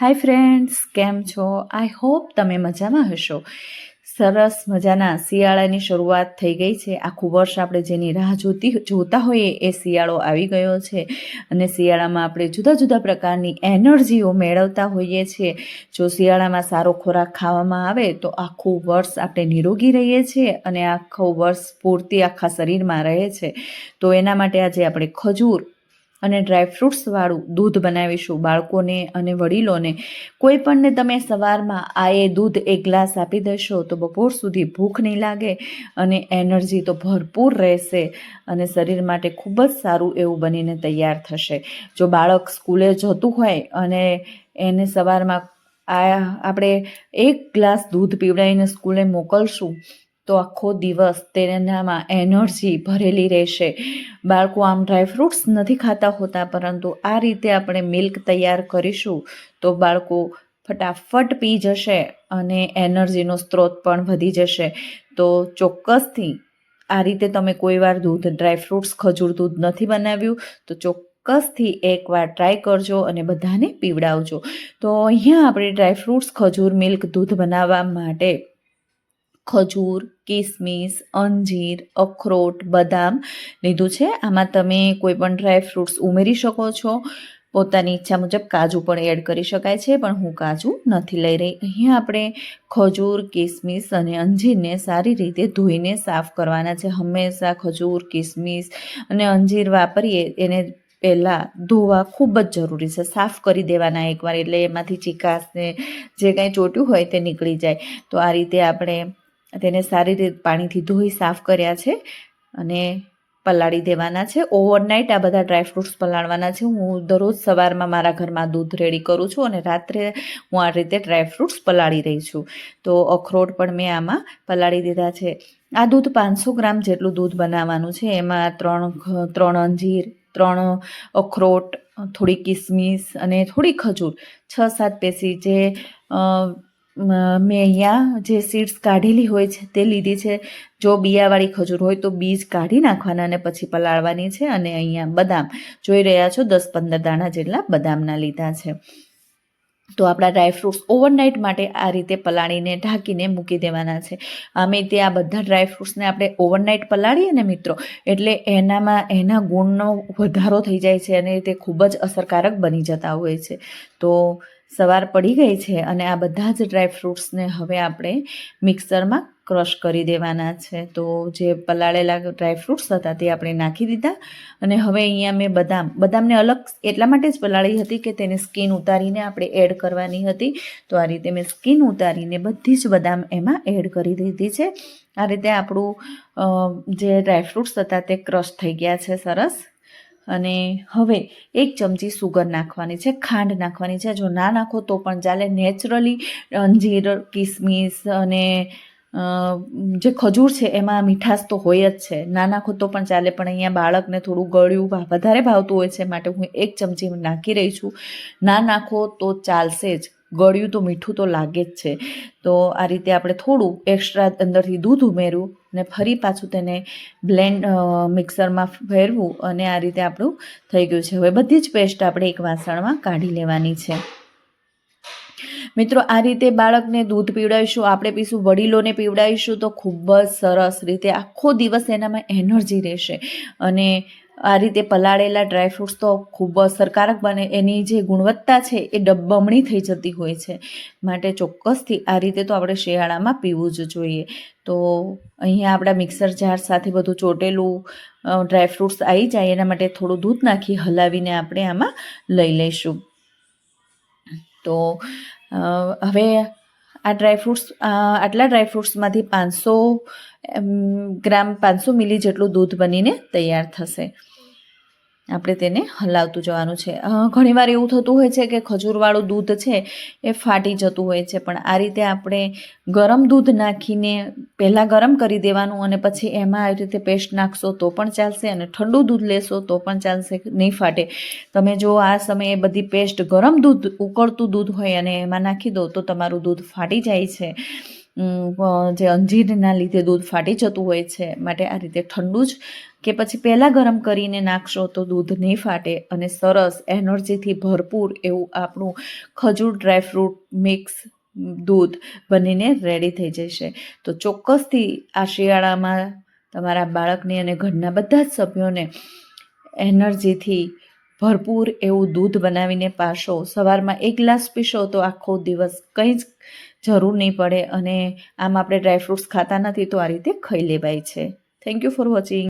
Hi friends, કેમ છો? I hope તમે મજામાં હશો. સરસ મજાના શિયાળાની શરૂઆત થઈ ગઈ છે. આખું વર્ષ આપણે જેની રાહ જોતા હોઈએ એ શિયાળો આવી ગયો છે અને શિયાળામાં આપણે જુદા જુદા પ્રકારની એનર્જીઓ મેળવતા હોઈએ છીએ. જો શિયાળામાં સારો ખોરાક ખાવામાં આવે તો આખું વર્ષ આપણે નિરોગી રહીએ છીએ અને આખું વર્ષ પૂરતી આખા શરીરમાં રહે છે. તો એના માટે આજે આપણે ખજૂર અને ડ્રાયફ્રૂટ્સવાળું દૂધ બનાવીશું. બાળકોને અને વડીલોને કોઈ પણને તમે સવારમાં આ દૂધ એક ગ્લાસ આપી દેશો તો બપોર સુધી ભૂખ નહીં લાગે અને એનર્જી તો ભરપૂર રહેશે અને શરીર માટે ખૂબ જ સારું એવું બનીને તૈયાર થશે. જો બાળક સ્કૂલે જતું હોય અને એને સવારમાં આપણે એક ગ્લાસ દૂધ પીવડાવીને સ્કૂલે મોકલશું તો આખો દિવસ તેનામાં એનર્જી ભરેલી રહેશે. બાળકો આમ ડ્રાયફ્રૂટ્સ નથી ખાતા હોતા, પરંતુ આ રીતે આપણે મિલ્ક તૈયાર કરીશું તો બાળકો ફટાફટ પી જશે અને એનર્જીનો સ્ત્રોત પણ વધી જશે. તો ચોક્કસથી આ રીતે તમે કોઈ વાર દૂધ ડ્રાયફ્રૂટ્સ ખજૂર દૂધ નથી બનાવ્યું તો ચોક્કસથી એકવાર ટ્રાય કરજો અને બધાને પીવડાવજો. તો અહીંયા આપણે ડ્રાયફ્રૂટ્સ ખજૂર મિલ્ક દૂધ બનાવવા માટે ખજૂર, કિસમિસ, અંજીર, અખરોટ, બદામ લીધું છે. આમાં તમે કોઈ પણ ડ્રાયફ્રૂટ્સ ઉમેરી શકો છો. પોતાની ઈચ્છા મુજબ કાજુ પણ એડ કરી શકાય છે, પણ હું કાજુ નથી લઈ રહી. અહીંયા આપણે ખજૂર, કિસમિસ અને અંજીરને સારી રીતે ધોઈને સાફ કરવાના છે. હંમેશા ખજૂર, કિસમિસ અને અંજીર વાપરીએ એને પહેલાં ધોવા ખૂબ જ જરૂરી છે. સાફ કરી દેવાના એકવાર, એટલે એમાંથી ચીકાશને જે કાંઈ ચોટ્યું હોય તે નીકળી જાય. તો આ રીતે આપણે તેને સારી રીતે પાણીથી ધોઈ સાફ કર્યા છે અને પલાળી દેવાના છે. ઓવરનાઇટ આ બધા ડ્રાયફ્રૂટ્સ પલાળવાના છે. હું દરરોજ સવારમાં મારા ઘરમાં દૂધ રેડી કરું છું અને રાત્રે હું આ રીતે ડ્રાયફ્રૂટ્સ પલાળી રહી છું. તો અખરોટ પણ મેં આમાં પલાળી દીધા છે. આ દૂધ 500 ગ્રામ જેટલું દૂધ બનાવવાનું છે. એમાં ત્રણ અંજીર, 3 અખરોટ, થોડી કિસમિસ અને થોડી ખજૂર, 6-7 પેસી જે મેં અહીંયા જે સીડ્સ કાઢેલી હોય છે તે લીધી છે. જો બિયાવાળી ખજૂર હોય તો બીજ કાઢી નાખવાના અને પછી પલાળવાની છે. અને અહીંયા બદામ જોઈ રહ્યા છો, 10-15 દાણા જેટલા બદામના લીધા છે. તો આપણા ડ્રાયફ્રૂટ્સ ઓવરનાઇટ માટે આ રીતે પલાળીને ઢાંકીને મૂકી દેવાના છે. અમે તે આ બધા ડ્રાયફ્રૂટ્સને આપણે ઓવરનાઇટ પલાળીએ ને મિત્રો, એટલે એના ગુણનો વધારો થઈ જાય છે અને તે ખૂબ જ અસરકારક બની જતા હોય છે. તો સવાર પડી ગઈ છે અને આ બધા જ ડ્રાયફ્રૂટ્સને હવે આપણે મિક્સરમાં ક્રશ કરી દેવાના છે. તો જે પલાળેલા ડ્રાયફ્રૂટ્સ હતા તે આપણે નાખી દીધા અને હવે અહીંયા મેં બદામને અલગ એટલા માટે જ પલાળી હતી કે તેને સ્કીન ઉતારીને આપણે એડ કરવાની હતી. તો આ રીતે મેં સ્કીન ઉતારીને બધી જ બદામ એમાં એડ કરી દીધી છે. આ રીતે આપણું જે ડ્રાયફ્રૂટ્સ હતા તે ક્રશ થઈ ગયા છે સરસ. અને હવે 1 ચમચી સુગર નાખવાની છે, ખાંડ નાખવાની છે. જો ના નાખો તો પણ ચાલે. નેચરલી અંજીર, કિસમિસ અને જે ખજૂર છે એમાં મીઠાશ તો હોય જ છે. ના નાખો તો પણ ચાલે, પણ અહીંયા બાળકને થોડું ગળ્યું વધારે ભાવતું હોય છે, માટે હું 1 ચમચી નાખી રહી છું. ના નાખો તો ચાલશે જ, ગળ્યું તો મીઠું તો લાગે જ છે. તો આ રીતે આપણે થોડું એક્સ્ટ્રા અંદરથી દૂધ ઉમેર્યું અને ફરી પાછું તેને મિક્સરમાં ફેરવું અને આ રીતે આપણું થઈ ગયું છે. હવે બધી જ પેસ્ટ આપણે એક વાસણમાં કાઢી લેવાની છે. મિત્રો, આ રીતે બાળકને દૂધ પીવડાવીશું, આપણે પીશું, વડીલોને પીવડાવીશું તો ખૂબ જ સરસ રીતે આખો દિવસ એનામાં એનર્જી રહેશે. અને આ રીતે પલાળેલા ડ્રાયફ્રૂટ્સ તો ખૂબ અસરકારક બને, એની જે ગુણવત્તા છે એ બમણી થઈ જતી હોય છે. માટે ચોક્કસથી આ રીતે તો આપણે શિયાળામાં પીવું જ જોઈએ. તો અહીંયા આપણા મિક્સર જાર સાથે બધું ચોટેલું ડ્રાયફ્રૂટ્સ આવી જાય એના માટે થોડું દૂધ નાખી હલાવીને આપણે આમાં લઈ લઈશું. તો હવે આ ડ્રાયફ્રૂટ્સ આટલા ડ્રાયફ્રૂટ્સમાંથી 500 ગ્રામ 500 મિલી જેટલું દૂધ બનીને તૈયાર થશે. આપણે તેને હલાવતું જવાનું છે. ઘણીવાર એવું થતું હોય છે કે ખજૂરવાળું દૂધ છે એ ફાટી જતું હોય છે, પણ આ રીતે આપણે ગરમ દૂધ નાખીને પહેલાં ગરમ કરી દેવાનું અને પછી એમાં આવી રીતે પેસ્ટ નાખશો તો પણ ચાલશે અને ઠંડુ દૂધ લેશો તો પણ ચાલશે, નહીં ફાટે. તમે જો આ સમયે બધી પેસ્ટ ગરમ દૂધ, ઉકળતું દૂધ હોય અને એમાં નાખી દો તો તમારું દૂધ ફાટી જાય છે. જે અંજીરના લીધે દૂધ ફાટી જતું હોય છે, માટે આ રીતે ઠંડુ જ કે પછી પહેલાં ગરમ કરીને નાખશો તો દૂધ નહીં ફાટે અને સરસ એનર્જીથી ભરપૂર એવું આપણું ખજૂર ડ્રાયફ્રૂટ મિક્સ દૂધ બનીને રેડી થઈ જશે. તો ચોક્કસથી આ શિયાળામાં તમારા બાળકને અને ઘરના બધા જ સભ્યોને એનર્જીથી ભરપૂર એવું દૂધ બનાવીને પાશો. સવારમાં 1 ગ્લાસ પીશો તો આખો દિવસ કંઈ જ જરૂર નહીં પડે. અને આમ આપણે ડ્રાયફ્રૂટ્સ ખાતા નથી તો આ રીતે ખાઈ લેવાય છે. Thank you for watching.